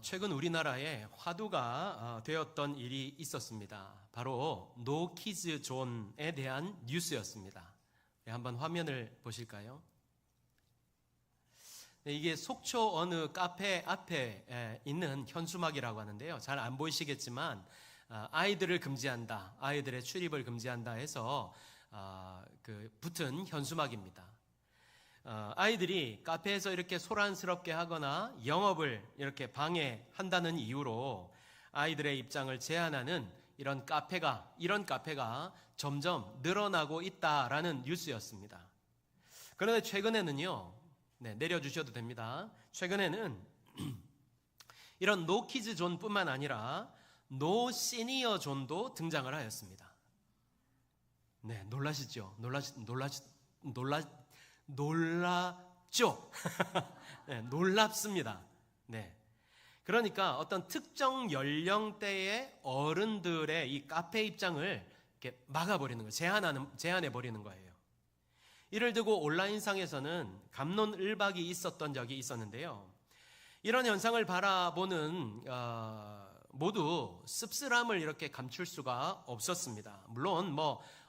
최근 우리나라에 화두가 되었던 일이 있었습니다. 바로 노 키즈 존에 대한 뉴스였습니다. 한번 화면을 보실까요? 이게 속초 어느 카페 앞에 있는 현수막이라고 하는데요. 잘 안 보이시겠지만 아이들을 금지한다, 아이들의 출입을 금지한다 해서 붙은 현수막입니다. 아이들이 카페에서 이렇게 소란스럽게 하거나 영업을 이렇게 방해한다는 이유로 아이들의 입장을 제한하는 이런 카페가 점점 늘어나고 있다라는 뉴스였습니다. 그런데 최근에는요, 내려주셔도 됩니다. 최근에는 이런 노 키즈 존뿐만 아니라 노 시니어 존도 등장을 하였습니다. 놀라시죠? 놀랍죠? 놀랍습니다. 그러니까 어떤 특정 연령대의 어른들의 이 카페 입장을 이렇게 막아버리는 거예요. 제한해버리는 거예요. 이를 두고 온라인상에서는 갑론을박이 있었던 적이 있었는데요. 이런 현상을 바라보는 모두 씁쓸함을 이렇게 감출 수가 없었습니다. 물론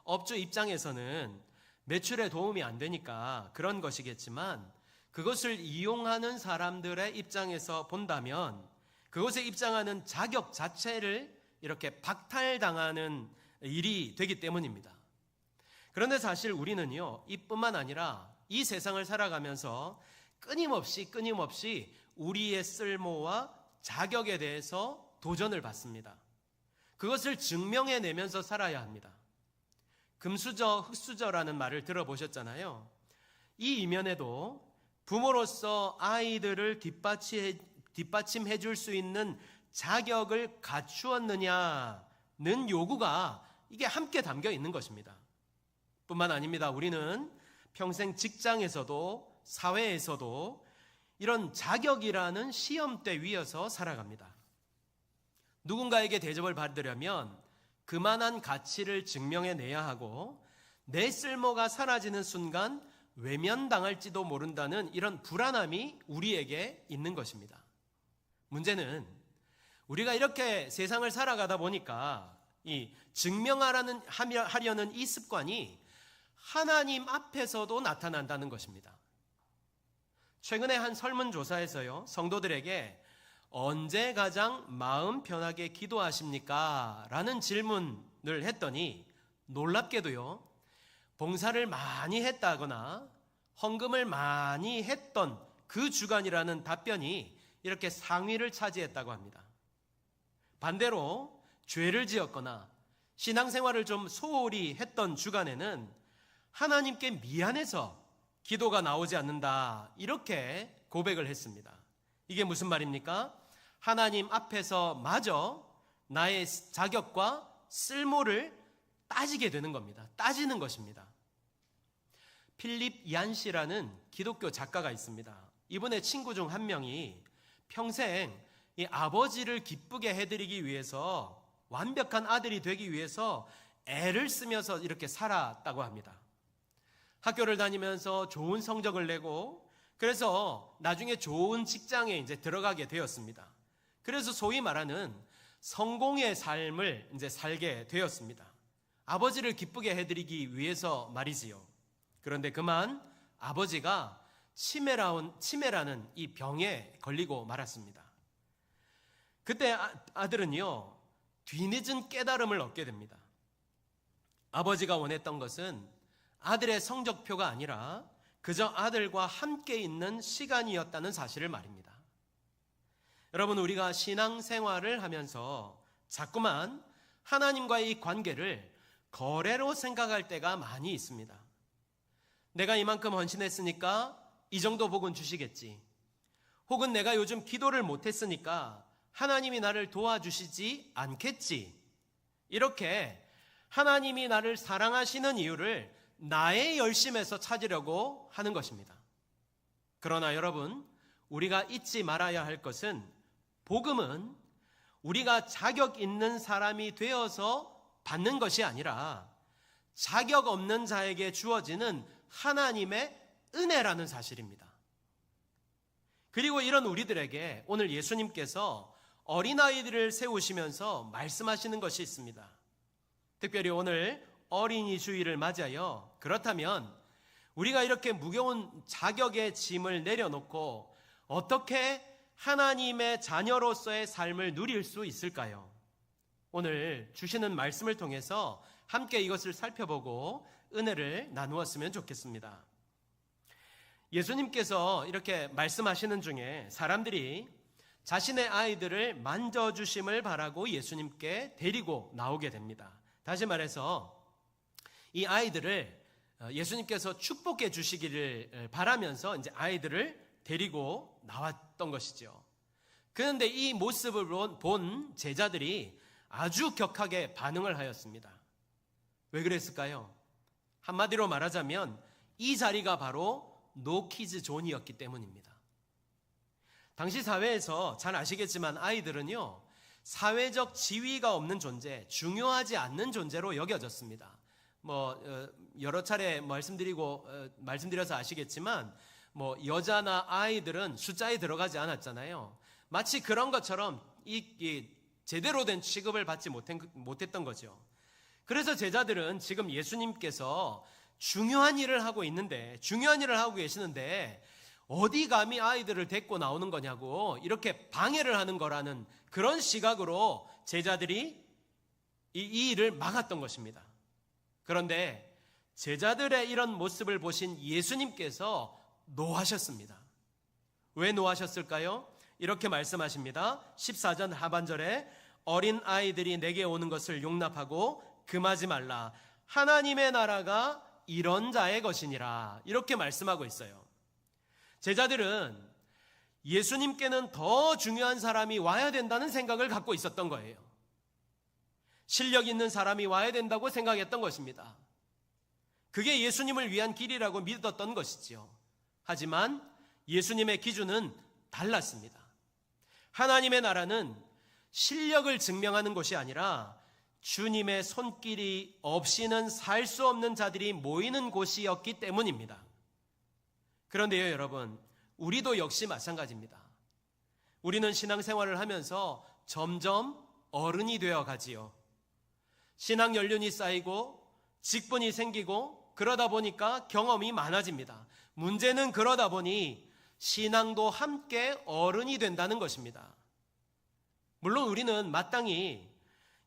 업주 입장에서는 매출에 도움이 안 되니까 그런 것이겠지만, 그것을 이용하는 사람들의 입장에서 본다면 그것에 입장하는 자격 자체를 이렇게 박탈당하는 일이 되기 때문입니다. 그런데 사실 우리는요, 이뿐만 아니라 이 세상을 살아가면서 끊임없이 우리의 쓸모와 자격에 대해서 도전을 받습니다. 그것을 증명해내면서 살아야 합니다. 금수저, 흙수저라는 말을 들어보셨잖아요. 이 이면에도 부모로서 아이들을 뒷받침해 줄 수 있는 자격을 갖추었느냐는 요구가 이게 함께 담겨 있는 것입니다. 뿐만 아닙니다. 우리는 평생 직장에서도 사회에서도 이런 자격이라는 시험대 위에서 살아갑니다. 누군가에게 대접을 받으려면 그만한 가치를 증명해내야 하고, 내 쓸모가 사라지는 순간 외면당할지도 모른다는 이런 불안함이 우리에게 있는 것입니다. 문제는 우리가 이렇게 세상을 살아가다 보니까 이 증명하려는 이 습관이 하나님 앞에서도 나타난다는 것입니다. 최근에 한 설문조사에서요, 성도들에게 언제 가장 마음 편하게 기도하십니까? 라는 질문을 했더니 놀랍게도요, 봉사를 많이 했다거나 헌금을 많이 했던 그 주간이라는 답변이 이렇게 상위를 차지했다고 합니다. 반대로 죄를 지었거나 신앙생활을 좀 소홀히 했던 주간에는 하나님께 미안해서 기도가 나오지 않는다, 이렇게 고백을 했습니다. 이게 무슨 말입니까? 하나님 앞에서 마저 나의 자격과 쓸모를 따지게 되는 겁니다. 따지는 것입니다. 필립 얀 씨라는 기독교 작가가 있습니다. 이분의 친구 중 한 명이 평생 이 아버지를 기쁘게 해드리기 위해서, 완벽한 아들이 되기 위해서 애를 쓰면서 이렇게 살았다고 합니다. 학교를 다니면서 좋은 성적을 내고, 그래서 나중에 좋은 직장에 이제 들어가게 되었습니다. 그래서 소위 말하는 성공의 삶을 이제 살게 되었습니다. 아버지를 기쁘게 해드리기 위해서 말이지요. 그런데 그만 아버지가 치매라는 이 병에 걸리고 말았습니다. 그때 아들은요, 뒤늦은 깨달음을 얻게 됩니다. 아버지가 원했던 것은 아들의 성적표가 아니라 그저 아들과 함께 있는 시간이었다는 사실을 말입니다. 여러분, 우리가 신앙생활을 하면서 자꾸만 하나님과의 이 관계를 거래로 생각할 때가 많이 있습니다. 내가 이만큼 헌신했으니까 이 정도 복은 주시겠지. 혹은 내가 요즘 기도를 못했으니까 하나님이 나를 도와주시지 않겠지. 이렇게 하나님이 나를 사랑하시는 이유를 나의 열심에서 찾으려고 하는 것입니다. 그러나 여러분, 우리가 잊지 말아야 할 것은, 복음은 우리가 자격 있는 사람이 되어서 받는 것이 아니라 자격 없는 자에게 주어지는 하나님의 은혜라는 사실입니다. 그리고 이런 우리들에게 오늘 예수님께서 어린아이들을 세우시면서 말씀하시는 것이 있습니다. 특별히 오늘 어린이 주일을 맞이하여 그렇다면 우리가 이렇게 무거운 자격의 짐을 내려놓고 어떻게 하나님의 자녀로서의 삶을 누릴 수 있을까요? 오늘 주시는 말씀을 통해서 함께 이것을 살펴보고 은혜를 나누었으면 좋겠습니다. 예수님께서 이렇게 말씀하시는 중에 사람들이 자신의 아이들을 만져주심을 바라고 예수님께 데리고 나오게 됩니다. 다시 말해서 이 아이들을 예수님께서 축복해 주시기를 바라면서 이제 아이들을 데리고 나왔던 것이죠. 그런데 이 모습을 본 제자들이 아주 격하게 반응을 하였습니다. 왜 그랬을까요? 한마디로 말하자면 이 자리가 바로 노키즈 존이었기 때문입니다. 당시 사회에서 잘 아시겠지만 아이들은요, 사회적 지위가 없는 존재, 중요하지 않는 존재로 여겨졌습니다. 여러 차례 말씀드려서 아시겠지만 여자나 아이들은 숫자에 들어가지 않았잖아요. 마치 그런 것처럼 제대로 된 취급을 받지 못했던 거죠. 그래서 제자들은 지금 예수님께서 중요한 일을 하고 계시는데 어디 감히 아이들을 데리고 나오는 거냐고 이렇게 방해를 하는 거라는 그런 시각으로 제자들이 이 일을 막았던 것입니다. 그런데 제자들의 이런 모습을 보신 예수님께서 노하셨습니다. 왜 노하셨을까요? 이렇게 말씀하십니다. 14절 하반절에 어린 아이들이 내게 오는 것을 용납하고 금하지 말라. 하나님의 나라가 이런 자의 것이니라. 이렇게 말씀하고 있어요. 제자들은 예수님께는 더 중요한 사람이 와야 된다는 생각을 갖고 있었던 거예요. 실력 있는 사람이 와야 된다고 생각했던 것입니다. 그게 예수님을 위한 길이라고 믿었던 것이지요. 하지만 예수님의 기준은 달랐습니다. 하나님의 나라는 실력을 증명하는 것이 아니라 주님의 손길이 없이는 살 수 없는 자들이 모이는 곳이었기 때문입니다. 그런데요, 여러분, 우리도 역시 마찬가지입니다. 우리는 신앙생활을 하면서 점점 어른이 되어 가지요. 신앙 연륜이 쌓이고 직분이 생기고 그러다 보니까 경험이 많아집니다. 문제는 그러다 보니 신앙도 함께 어른이 된다는 것입니다. 물론 우리는 마땅히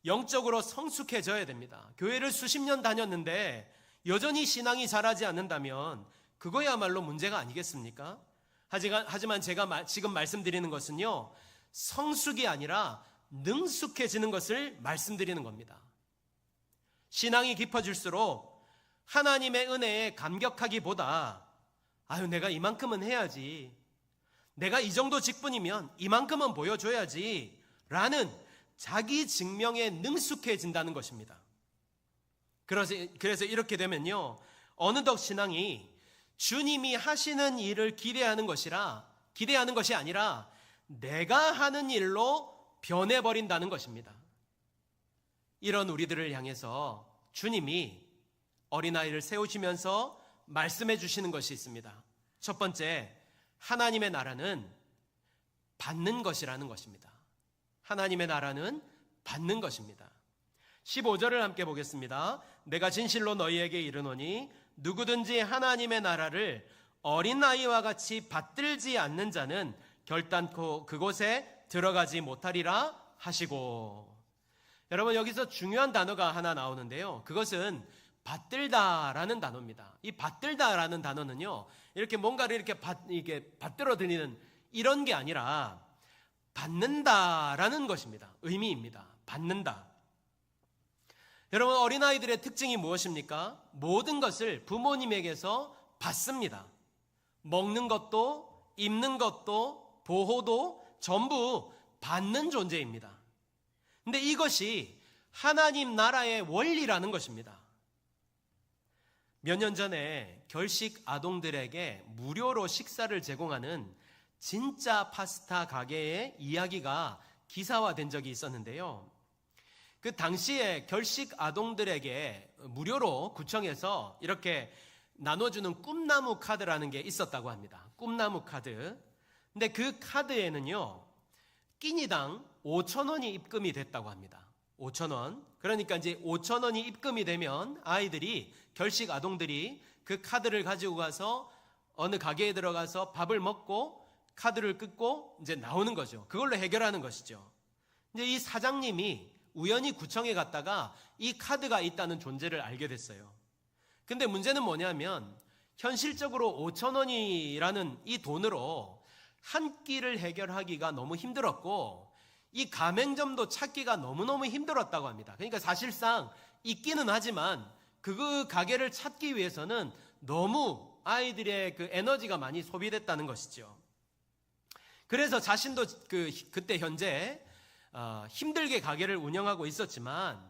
영적으로 성숙해져야 됩니다. 교회를 수십 년 다녔는데 여전히 신앙이 자라지 않는다면 그거야말로 문제가 아니겠습니까? 하지만 제가 지금 말씀드리는 것은요, 성숙이 아니라 능숙해지는 것을 말씀드리는 겁니다. 신앙이 깊어질수록 하나님의 은혜에 감격하기보다 내가 이만큼은 해야지, 내가 이 정도 직분이면 이만큼은 보여줘야지 라는 자기 증명에 능숙해진다는 것입니다. 그래서 이렇게 되면요, 어느덧 신앙이 주님이 하시는 일을 기대하는 것이 아니라 내가 하는 일로 변해버린다는 것입니다. 이런 우리들을 향해서 주님이 어린아이를 세우시면서 말씀해 주시는 것이 있습니다. 첫 번째, 하나님의 나라는 받는 것이라는 것입니다. 하나님의 나라는 받는 것입니다. 15절을 함께 보겠습니다. 내가 진실로 너희에게 이르노니 누구든지 하나님의 나라를 어린아이와 같이 받들지 않는 자는 결단코 그곳에 들어가지 못하리라 하시고. 여러분, 여기서 중요한 단어가 하나 나오는데요, 그것은 받들다라는 단어입니다. 이 받들다라는 단어는요, 이렇게 뭔가를 이렇게 받들어 들이는 이런 게 아니라 받는다라는 것입니다. 의미입니다. 받는다. 여러분, 어린아이들의 특징이 무엇입니까? 모든 것을 부모님에게서 받습니다. 먹는 것도, 입는 것도, 보호도 전부 받는 존재입니다. 근데 이것이 하나님 나라의 원리라는 것입니다. 몇 년 전에 결식 아동들에게 무료로 식사를 제공하는 진짜 파스타 가게의 이야기가 기사화된 적이 있었는데요, 그 당시에 결식 아동들에게 무료로 구청에서 이렇게 나눠주는 꿈나무 카드라는 게 있었다고 합니다. 꿈나무 카드. 근데 그 카드에는요, 끼니당 5,000원이 입금이 됐다고 합니다. 5,000원. 그러니까 이제 5,000원이 입금이 되면 아이들이, 결식 아동들이 그 카드를 가지고 가서 어느 가게에 들어가서 밥을 먹고 카드를 끊고 이제 나오는 거죠. 그걸로 해결하는 것이죠. 이제 이 사장님이 우연히 구청에 갔다가 이 카드가 있다는 존재를 알게 됐어요. 근데 문제는 뭐냐면 현실적으로 5,000원이라는 이 돈으로 한 끼를 해결하기가 너무 힘들었고 이 가맹점도 찾기가 너무너무 힘들었다고 합니다. 그러니까 사실상 있기는 하지만 그 가게를 찾기 위해서는 너무 아이들의 그 에너지가 많이 소비됐다는 것이죠. 그래서 자신도 그때 현재 힘들게 가게를 운영하고 있었지만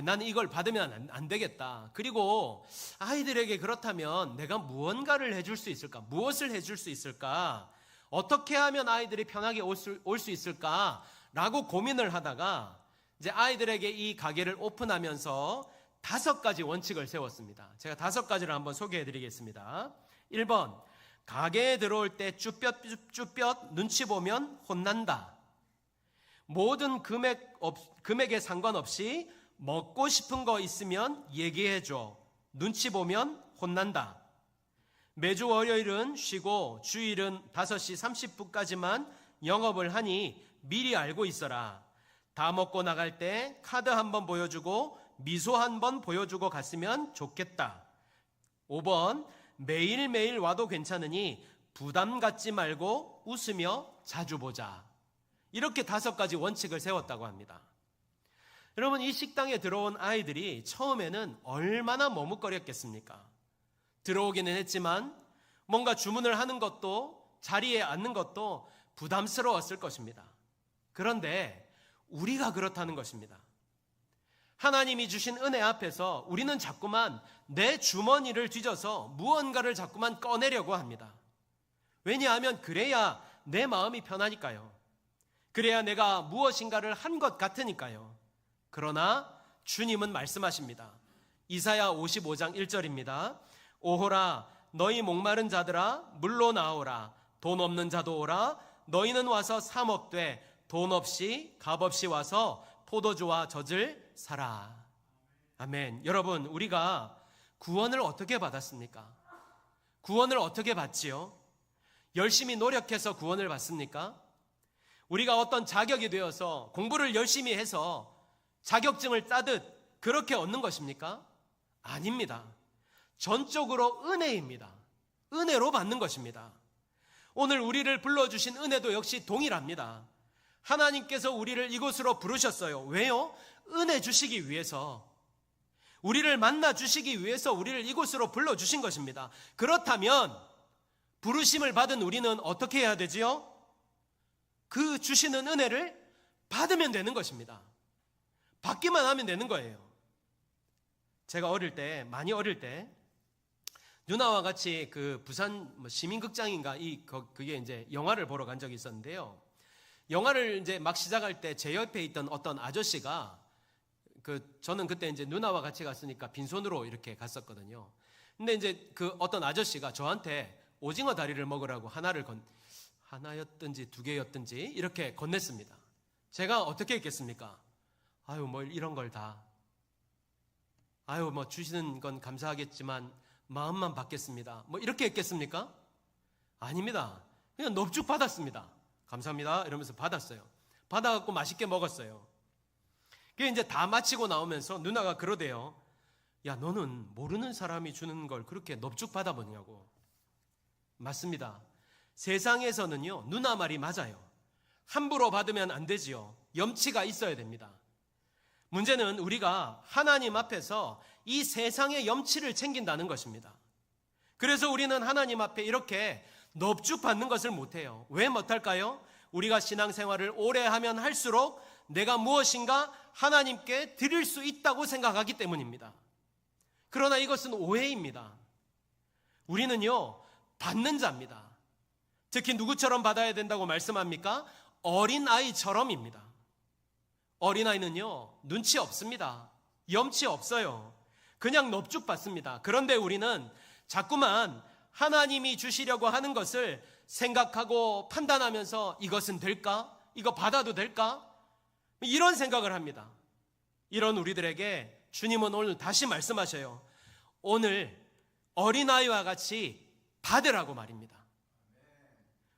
나는 이걸 받으면 안 되겠다. 그리고 아이들에게 그렇다면 내가 무언가를 해줄 수 있을까? 무엇을 해줄 수 있을까? 어떻게 하면 아이들이 편하게 올 수 있을까? 라고 고민을 하다가 이제 아이들에게 이 가게를 오픈하면서 5가지 원칙을 세웠습니다. 제가 5가지를 한번 소개해 드리겠습니다. 1번, 가게에 들어올 때 쭈뼛 눈치 보면 혼난다. 모든 금액에 상관없이 먹고 싶은 거 있으면 얘기해줘. 눈치 보면 혼난다. 매주 월요일은 쉬고 주일은 5시 30분까지만 영업을 하니 미리 알고 있어라. 다 먹고 나갈 때 카드 한번 보여주고 미소 한번 보여주고 갔으면 좋겠다. 5번, 매일매일 와도 괜찮으니 부담 갖지 말고 웃으며 자주 보자. 이렇게 5가지 원칙을 세웠다고 합니다. 여러분, 이 식당에 들어온 아이들이 처음에는 얼마나 머뭇거렸겠습니까? 들어오기는 했지만 뭔가 주문을 하는 것도, 자리에 앉는 것도 부담스러웠을 것입니다. 그런데 우리가 그렇다는 것입니다. 하나님이 주신 은혜 앞에서 우리는 자꾸만 내 주머니를 뒤져서 무언가를 자꾸만 꺼내려고 합니다. 왜냐하면 그래야 내 마음이 편하니까요. 그래야 내가 무엇인가를 한 것 같으니까요. 그러나 주님은 말씀하십니다. 이사야 55장 1절입니다. 오호라, 너희 목마른 자들아 물로 나오라. 돈 없는 자도 오라. 너희는 와서 사 먹되 돈 없이 값 없이 와서 포도주와 젖을 사라. 아멘. 여러분, 우리가 구원을 어떻게 받았습니까? 구원을 어떻게 받지요? 열심히 노력해서 구원을 받습니까? 우리가 어떤 자격이 되어서 공부를 열심히 해서 자격증을 따듯 그렇게 얻는 것입니까? 아닙니다. 전적으로 은혜입니다. 은혜로 받는 것입니다. 오늘 우리를 불러주신 은혜도 역시 동일합니다. 하나님께서 우리를 이곳으로 부르셨어요. 왜요? 은혜 주시기 위해서. 우리를 만나 주시기 위해서 우리를 이곳으로 불러주신 것입니다. 그렇다면 부르심을 받은 우리는 어떻게 해야 되지요? 그 주시는 은혜를 받으면 되는 것입니다. 받기만 하면 되는 거예요. 제가 많이 어릴 때 누나와 같이 그 부산 시민극장인가 그게 이제 영화를 보러 간 적이 있었는데요. 영화를 이제 막 시작할 때 제 옆에 있던 어떤 아저씨가 저는 그때 이제 누나와 같이 갔으니까 빈손으로 이렇게 갔었거든요. 근데 이제 그 어떤 아저씨가 저한테 오징어 다리를 먹으라고 하나였든지 2개였든지 이렇게 건넸습니다. 제가 어떻게 했겠습니까? 뭘 이런 걸 다. 주시는 건 감사하겠지만 마음만 받겠습니다. 이렇게 했겠습니까? 아닙니다. 그냥 넙죽 받았습니다. 감사합니다. 이러면서 받았어요. 받아갖고 맛있게 먹었어요. 그게 이제 다 마치고 나오면서 누나가 그러대요. 야, 너는 모르는 사람이 주는 걸 그렇게 넙죽 받아보냐고. 맞습니다. 세상에서는요, 누나 말이 맞아요. 함부로 받으면 안 되지요. 염치가 있어야 됩니다. 문제는 우리가 하나님 앞에서 이 세상의 염치를 챙긴다는 것입니다. 그래서 우리는 하나님 앞에 이렇게 넙죽 받는 것을 못해요. 왜 못할까요? 우리가 신앙생활을 오래 하면 할수록 내가 무엇인가 하나님께 드릴 수 있다고 생각하기 때문입니다. 그러나 이것은 오해입니다. 우리는요, 받는 자입니다. 특히 누구처럼 받아야 된다고 말씀합니까? 어린아이처럼입니다. 어린아이는요, 눈치 없습니다. 염치 없어요. 그냥 넙죽 받습니다. 그런데 우리는 자꾸만 하나님이 주시려고 하는 것을 생각하고 판단하면서 이것은 될까? 이거 받아도 될까? 이런 생각을 합니다. 이런 우리들에게 주님은 오늘 다시 말씀하셔요. 오늘 어린아이와 같이 받으라고 말입니다.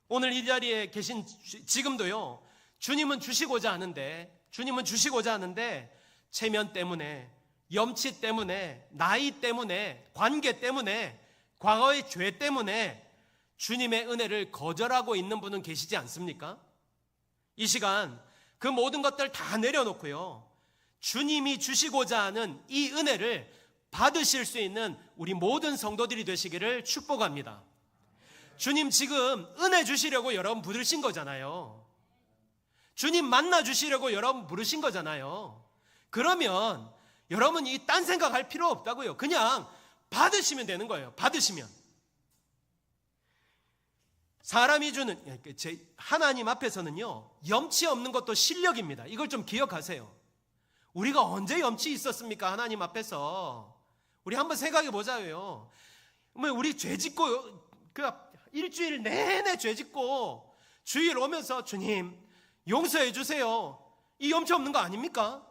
오늘 이 자리에 계신 지금도요, 주님은 주시고자 하는데 체면 때문에, 염치 때문에, 나이 때문에, 관계 때문에, 과거의 죄 때문에 주님의 은혜를 거절하고 있는 분은 계시지 않습니까? 이 시간 그 모든 것들 다 내려놓고요, 주님이 주시고자 하는 이 은혜를 받으실 수 있는 우리 모든 성도들이 되시기를 축복합니다. 주님 지금 은혜 주시려고 여러분 부르신 거잖아요. 주님 만나 주시려고 여러분 부르신 거잖아요. 그러면 여러분이 딴 생각할 필요 없다고요. 그냥 받으시면 되는 거예요. 받으시면. 사람이 주는, 하나님 앞에서는요, 염치 없는 것도 실력입니다. 이걸 좀 기억하세요. 우리가 언제 염치 있었습니까? 하나님 앞에서. 우리 한번 생각해 보자요. 우리 죄 짓고, 일주일 내내 죄 짓고, 주일 오면서 주님, 용서해 주세요. 이 염치 없는 거 아닙니까?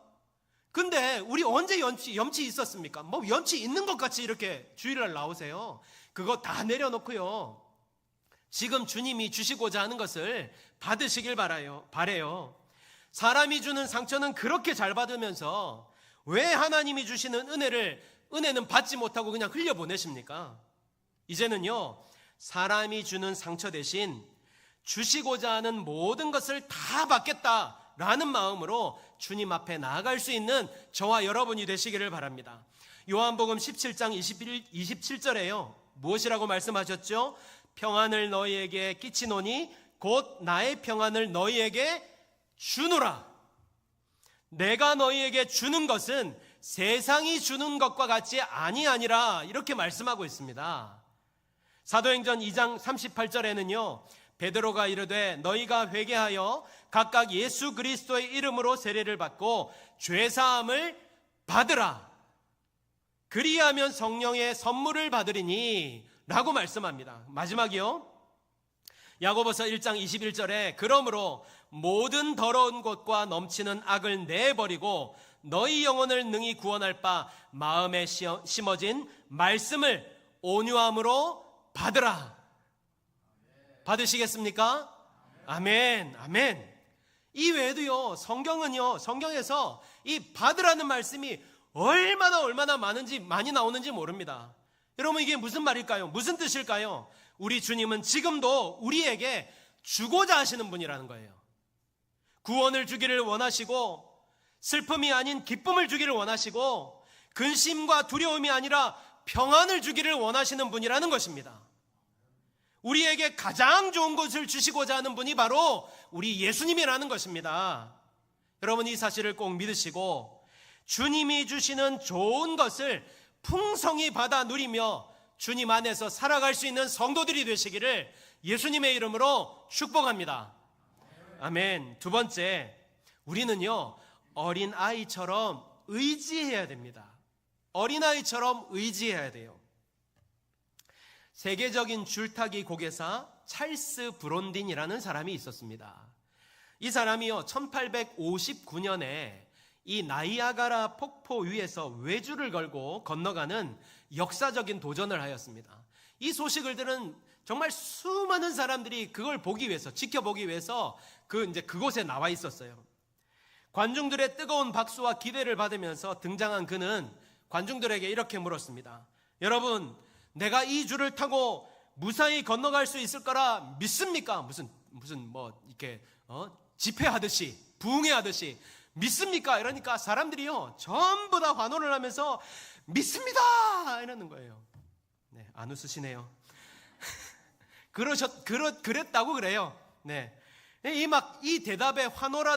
근데 우리 언제 염치 있었습니까? 염치 있는 것 같이 이렇게 주일날 나오세요. 그거 다 내려놓고요, 지금 주님이 주시고자 하는 것을 받으시길 바라요. 사람이 주는 상처는 그렇게 잘 받으면서 왜 하나님이 주시는 은혜는 받지 못하고 그냥 흘려보내십니까? 이제는요, 사람이 주는 상처 대신 주시고자 하는 모든 것을 다 받겠다라는 마음으로 주님 앞에 나아갈 수 있는 저와 여러분이 되시기를 바랍니다. 요한복음 17장 27절에요. 무엇이라고 말씀하셨죠? 평안을 너희에게 끼치노니 곧 나의 평안을 너희에게 주노라. 내가 너희에게 주는 것은 세상이 주는 것과 같이 아니하니라, 이렇게 말씀하고 있습니다. 사도행전 2장 38절에는요, 베드로가 이르되 너희가 회개하여 각각 예수 그리스도의 이름으로 세례를 받고 죄사함을 받으라. 그리하면 성령의 선물을 받으리니 라고 말씀합니다. 마지막이요, 야고보서 1장 21절에 그러므로 모든 더러운 것과 넘치는 악을 내버리고 너희 영혼을 능히 구원할 바 마음에 심어진 말씀을 온유함으로 받으라. 받으시겠습니까? 아멘, 아멘. 이 외에도요, 성경에서 이 받으라는 말씀이 얼마나 많이 나오는지 모릅니다. 여러분, 이게 무슨 말일까요? 무슨 뜻일까요? 우리 주님은 지금도 우리에게 주고자 하시는 분이라는 거예요. 구원을 주기를 원하시고, 슬픔이 아닌 기쁨을 주기를 원하시고, 근심과 두려움이 아니라 평안을 주기를 원하시는 분이라는 것입니다. 우리에게 가장 좋은 것을 주시고자 하는 분이 바로 우리 예수님이라는 것입니다. 여러분, 이 사실을 꼭 믿으시고 주님이 주시는 좋은 것을 풍성히 받아 누리며 주님 안에서 살아갈 수 있는 성도들이 되시기를 예수님의 이름으로 축복합니다. 아멘. 두 번째, 우리는요, 어린아이처럼 의지해야 됩니다. 어린아이처럼 의지해야 돼요. 세계적인 줄타기 고개사 찰스 브론딘이라는 사람이 있었습니다. 이 사람이요, 1859년에 이 나이아가라 폭포 위에서 외줄을 걸고 건너가는 역사적인 도전을 하였습니다. 이 소식을 들은 정말 수많은 사람들이 그걸 보기 위해서, 지켜보기 위해서 그곳에 나와 있었어요. 관중들의 뜨거운 박수와 기대를 받으면서 등장한 그는 관중들에게 이렇게 물었습니다. 여러분, 내가 이 줄을 타고 무사히 건너갈 수 있을 거라 믿습니까? 무슨 이렇게 집회하듯이, 부흥회하듯이 믿습니까? 이러니까 사람들이요, 전부 다 환호를 하면서 믿습니다! 이러는 거예요. 네, 안 웃으시네요. 그랬다고 그래요. 네. 이 대답에 환호에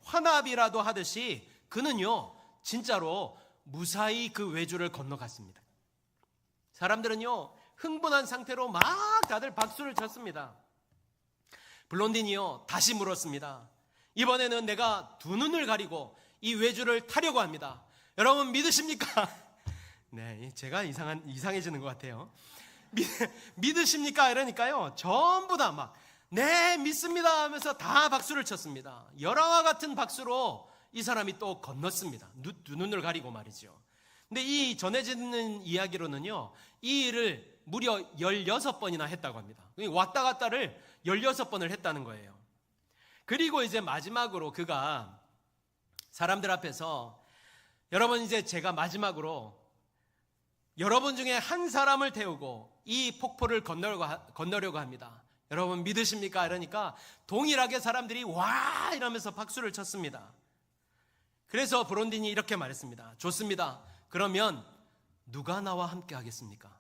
환합이라도 하듯이 그는요, 진짜로 무사히 그 외줄을 건너갔습니다. 사람들은요, 흥분한 상태로 막 다들 박수를 쳤습니다. 블론딘이요, 다시 물었습니다. 이번에는 내가 두 눈을 가리고 이 외줄을 타려고 합니다. 여러분 믿으십니까? 네, 제가 이상해지는 것 같아요. 믿으십니까? 이러니까요, 전부 다 막, 네, 믿습니다 하면서 다 박수를 쳤습니다. 열화와 같은 박수로 이 사람이 또 건넜습니다. 두 눈을 가리고 말이죠. 근데 이 전해지는 이야기로는요, 이 일을 무려 16번이나 했다고 합니다. 왔다 갔다를 16번을 했다는 거예요. 그리고 이제 마지막으로 그가 사람들 앞에서, 여러분, 이제 제가 마지막으로 여러분 중에 한 사람을 태우고 이 폭포를 건너려고 합니다. 여러분 믿으십니까? 이러니까 동일하게 사람들이 와 이러면서 박수를 쳤습니다. 그래서 브론딘이 이렇게 말했습니다. 좋습니다. 그러면 누가 나와 함께 하겠습니까?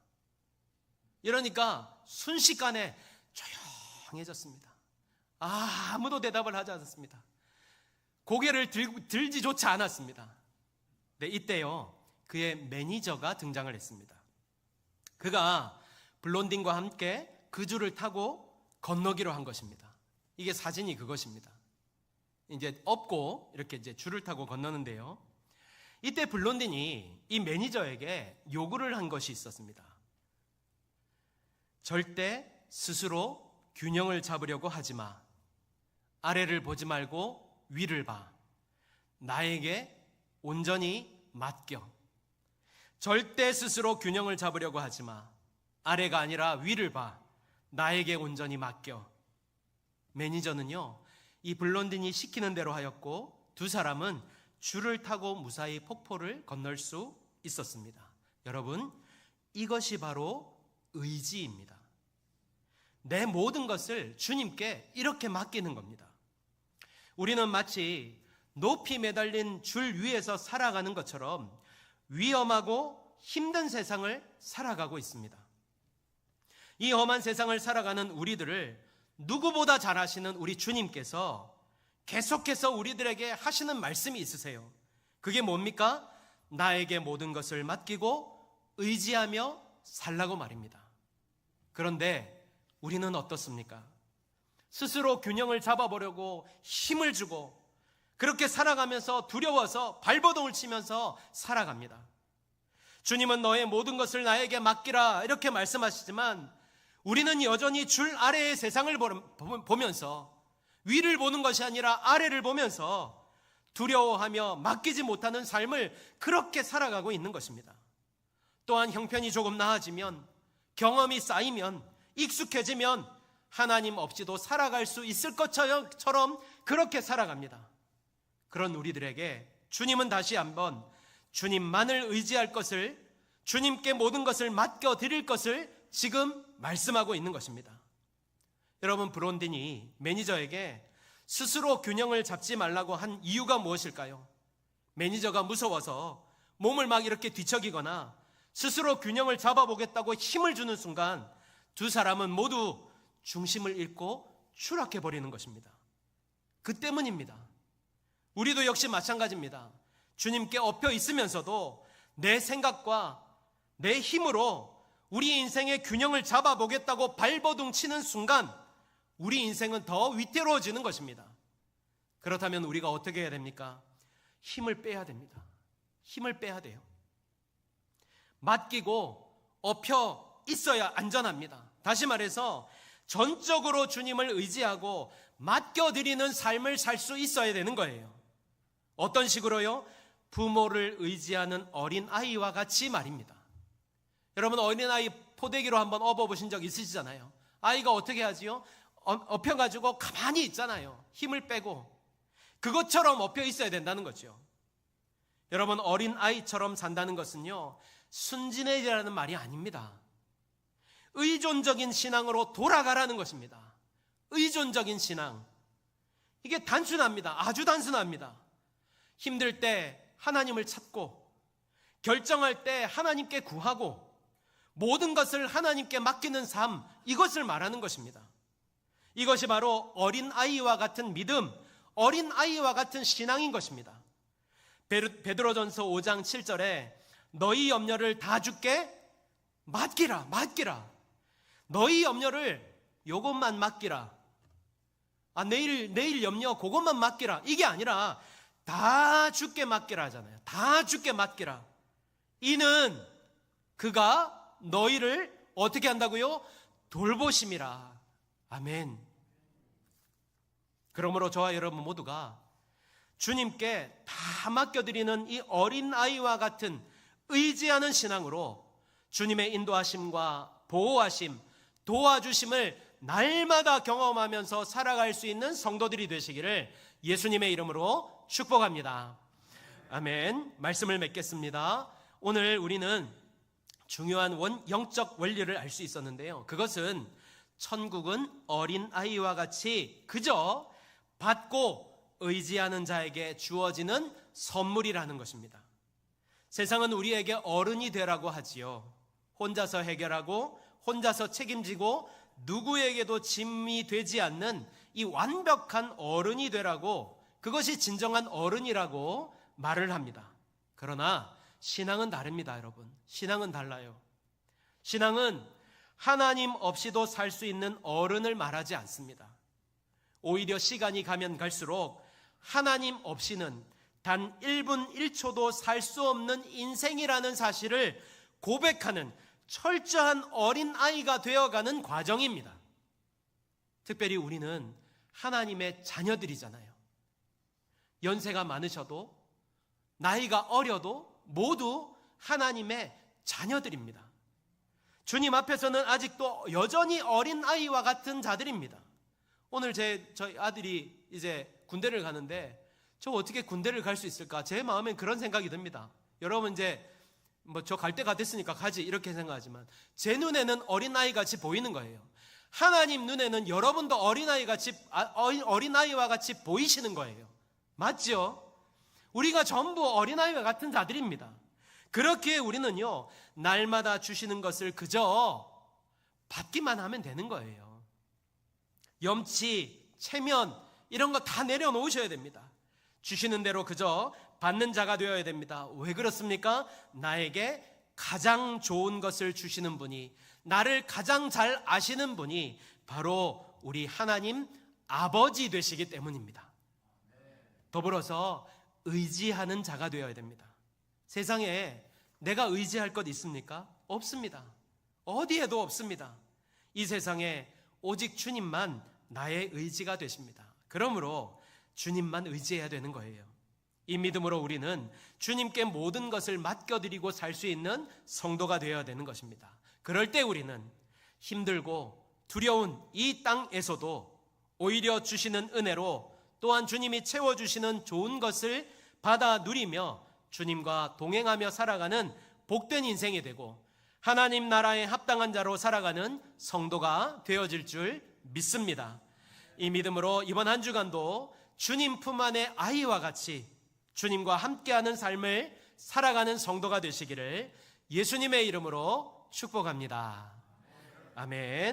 이러니까 순식간에 조용해졌습니다. 아무도 대답을 하지 않았습니다. 고개를 들지조차 않았습니다. 네, 이때요, 그의 매니저가 등장을 했습니다. 그가 블론딘과 함께 그 줄을 타고 건너기로 한 것입니다. 이게 사진이 그것입니다. 이제 업고 이렇게 이제 줄을 타고 건너는데요, 이때 블론딘이 이 매니저에게 요구를 한 것이 있었습니다. 절대 스스로 균형을 잡으려고 하지 마. 아래를 보지 말고 위를 봐. 나에게 온전히 맡겨. 절대 스스로 균형을 잡으려고 하지 마. 아래가 아니라 위를 봐. 나에게 온전히 맡겨. 매니저는요, 이 블론딘이 시키는 대로 하였고 두 사람은 줄을 타고 무사히 폭포를 건널 수 있었습니다. 여러분, 이것이 바로 의지입니다. 내 모든 것을 주님께 이렇게 맡기는 겁니다. 우리는 마치 높이 매달린 줄 위에서 살아가는 것처럼 위험하고 힘든 세상을 살아가고 있습니다. 이 험한 세상을 살아가는 우리들을 누구보다 잘 아시는 우리 주님께서 계속해서 우리들에게 하시는 말씀이 있으세요. 그게 뭡니까? 나에게 모든 것을 맡기고 의지하며 살라고 말입니다. 그런데 우리는 어떻습니까? 스스로 균형을 잡아보려고 힘을 주고 그렇게 살아가면서 두려워서 발버둥을 치면서 살아갑니다. 주님은 너의 모든 것을 나에게 맡기라 이렇게 말씀하시지만 우리는 여전히 줄 아래의 세상을 보면서 위를 보는 것이 아니라 아래를 보면서 두려워하며 맡기지 못하는 삶을 그렇게 살아가고 있는 것입니다. 또한 형편이 조금 나아지면, 경험이 쌓이면, 익숙해지면 하나님 없이도 살아갈 수 있을 것처럼 그렇게 살아갑니다. 그런 우리들에게 주님은 다시 한번 주님만을 의지할 것을, 주님께 모든 것을 맡겨드릴 것을 지금 말씀하고 있는 것입니다. 여러분, 브론딘이 매니저에게 스스로 균형을 잡지 말라고 한 이유가 무엇일까요? 매니저가 무서워서 몸을 막 이렇게 뒤척이거나 스스로 균형을 잡아보겠다고 힘을 주는 순간 두 사람은 모두 중심을 잃고 추락해버리는 것입니다. 그 때문입니다. 우리도 역시 마찬가지입니다. 주님께 엎여 있으면서도 내 생각과 내 힘으로 우리 인생의 균형을 잡아보겠다고 발버둥 치는 순간 우리 인생은 더 위태로워지는 것입니다. 그렇다면 우리가 어떻게 해야 됩니까? 힘을 빼야 됩니다. 힘을 빼야 돼요. 맡기고 엎여 있어야 안전합니다. 다시 말해서 전적으로 주님을 의지하고 맡겨드리는 삶을 살 수 있어야 되는 거예요. 어떤 식으로요? 부모를 의지하는 어린아이와 같이 말입니다. 여러분, 어린아이 포대기로 한번 업어보신 적 있으시잖아요. 아이가 어떻게 하지요? 엎혀가지고 가만히 있잖아요. 힘을 빼고. 그것처럼 엎혀 있어야 된다는 거죠. 여러분, 어린아이처럼 산다는 것은요, 순진해지라는 말이 아닙니다. 의존적인 신앙으로 돌아가라는 것입니다. 의존적인 신앙. 이게 단순합니다. 아주 단순합니다. 힘들 때 하나님을 찾고, 결정할 때 하나님께 구하고, 모든 것을 하나님께 맡기는 삶, 이것을 말하는 것입니다. 이것이 바로 어린아이와 같은 믿음, 어린아이와 같은 신앙인 것입니다. 베드로전서 5장 7절에 너희 염려를 다 주께 맡기라. 너희 염려를 요것만 맡기라. 내일 염려 그것만 맡기라. 이게 아니라 다 주께 맡기라 하잖아요. 다 주께 맡기라. 이는 그가 너희를 어떻게 한다고요? 돌보심이라. 아멘. 그러므로 저와 여러분 모두가 주님께 다 맡겨드리는 이 어린아이와 같은 의지하는 신앙으로 주님의 인도하심과 보호하심, 도와주심을 날마다 경험하면서 살아갈 수 있는 성도들이 되시기를 예수님의 이름으로 축복합니다. 아멘. 말씀을 맺겠습니다. 오늘 우리는 중요한 영적 원리를 알 수 있었는데요. 그것은 천국은 어린아이와 같이 그저 받고 의지하는 자에게 주어지는 선물이라는 것입니다. 세상은 우리에게 어른이 되라고 하지요. 혼자서 해결하고 혼자서 책임지고 누구에게도 짐이 되지 않는 이 완벽한 어른이 되라고, 그것이 진정한 어른이라고 말을 합니다. 그러나 신앙은 다릅니다, 여러분. 신앙은 달라요. 신앙은 하나님 없이도 살 수 있는 어른을 말하지 않습니다. 오히려 시간이 가면 갈수록 하나님 없이는 단 1분 1초도 살 수 없는 인생이라는 사실을 고백하는 철저한 어린아이가 되어가는 과정입니다. 특별히 우리는 하나님의 자녀들이잖아요. 연세가 많으셔도 나이가 어려도 모두 하나님의 자녀들입니다. 주님 앞에서는 아직도 여전히 어린아이와 같은 자들입니다. 오늘 저희 아들이 이제 군대를 가는데 저 어떻게 군대를 갈 수 있을까? 제 마음엔 그런 생각이 듭니다. 여러분 이제 저 갈 때가 됐으니까 가지 이렇게 생각하지만 제 눈에는 어린아이 같이 보이는 거예요. 하나님 눈에는 여러분도 어린아이와 같이 보이시는 거예요. 맞죠? 우리가 전부 어린아이와 같은 자들입니다. 그렇게 우리는요, 날마다 주시는 것을 그저 받기만 하면 되는 거예요. 염치, 체면 이런 거 다 내려놓으셔야 됩니다. 주시는 대로 그저 받는 자가 되어야 됩니다. 왜 그렇습니까? 나에게 가장 좋은 것을 주시는 분이, 나를 가장 잘 아시는 분이 바로 우리 하나님 아버지 되시기 때문입니다. 더불어서 의지하는 자가 되어야 됩니다. 세상에 내가 의지할 것 있습니까? 없습니다. 어디에도 없습니다. 이 세상에 오직 주님만 나의 의지가 되십니다. 그러므로 주님만 의지해야 되는 거예요. 이 믿음으로 우리는 주님께 모든 것을 맡겨드리고 살 수 있는 성도가 되어야 되는 것입니다. 그럴 때 우리는 힘들고 두려운 이 땅에서도 오히려 주시는 은혜로 또한 주님이 채워주시는 좋은 것을 받아 누리며 주님과 동행하며 살아가는 복된 인생이 되고 하나님 나라에 합당한 자로 살아가는 성도가 되어질 줄 믿습니다. 이 믿음으로 이번 한 주간도 주님 품 안의 아이와 같이 주님과 함께하는 삶을 살아가는 성도가 되시기를 예수님의 이름으로 축복합니다. 아멘.